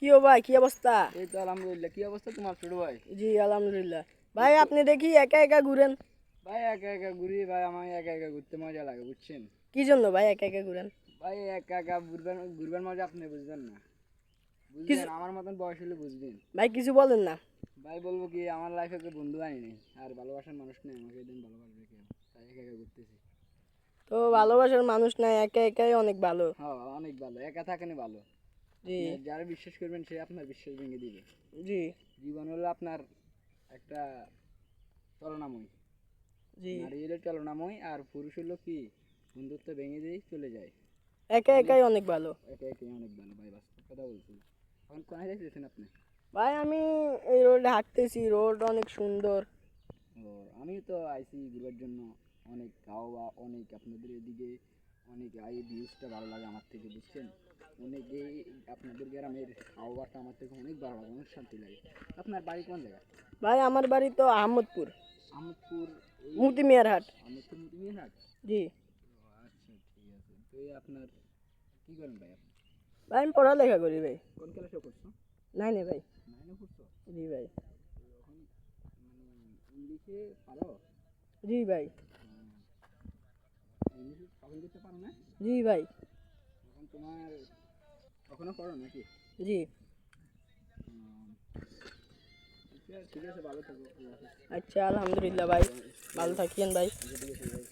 কি ও ভাই, কি অবস্থা? এই তো আলহামদুলিল্লাহ। কি অবস্থা তোমার ছোট ভাই? জি আলহামদুলিল্লাহ। ভাই আপনি দেখি একা একা ঘুরেন। ভাই একা একা ঘুরি ভাই, আমার একা একা ঘুরতে মজা লাগে বুঝছেন। কি জন্য ভাই একা একা ঘুরেন? ভাই একা একা ঘুরবেন, ঘুরবেন মজা আপনি বুঝবেন না, কিছু বুঝবেন আমার মতন বয়স হলে বুঝবেন। ভাই কিছু বলেন না। ভাই বলবো কি, আমার লাইফে কেউ বন্ধু আনি নেই আর ভালোবাসার মানুষ নেই, আমাকে দিন ভালোবাসবে কেউ, তাই একা একা ঘুরতেছি। তো ভালোবাসার মানুষ নাই, একা একাই অনেক ভালো। হ্যাঁ অনেক ভালো, একা থাকেনি ভালো। জি আপনি যারা বিশ্বাস করবেন সে আপনার বিশ্বাস ভেঙে দিবে। জি জীবন হলো আপনার একটা চলনাময়, জি। নারী হলো চলনাময় আর পুরুষ হলো কি বন্ধুত্ব ভেঙে দিয়ে চলে যায়। একা অনেক একাই অনেক ভালো। একে একে অনেক ভালো ভাই, বাস্তব কথা বলছি। এখন কোথায় যাইতেছেন আপনি? ভাই আমি এই রোডে হাঁটতেছি, রোড অনেক সুন্দর। ও, আমি তো আইসি ঘুরবার জন্য। অনেক গাওয়া, অনেক আপনাদের এদিকে অনেক ভিউজটা ভালো লাগে আমার থেকে বুঝছেন। অনেকে আপনাদের গ্রামের আবহাওয়াটা আমার থেকে অনেক ভালো লাগে, অনেক শান্তি লাগে। আপনার বাড়ি কোন জায়গায়? ভাই আমার বাড়ি তো আহমদপুর, আমোদপুর। এই মুতি মিয়ার হাট। আমোদপুর মুদিমিয়া হাট। জি আচ্ছা ঠিক আছে, তো এই আপনার কি করেন ভাই আপনি? ভাই আমি পড়ালেখা করি ভাই। কোন ক্লাসে করছো? নাই নাই ভাই। নাইনে পড়ছো? জি ভাই। এখন ইংলিশে পারো? জি ভাই। ইংলিশে কখন করতে পারো না? জি ভাই। এখন তোমার কখনো করো নাকি? জি। উম, ঠিক আছে, ভালো থাকো, আল্লাহ হাফেজ। আচ্ছা আলহামদুলিল্লাহ ভাই, ভালো থাকিয়েন ভাই। আচ্ছা, ঠিক আছে ভাই।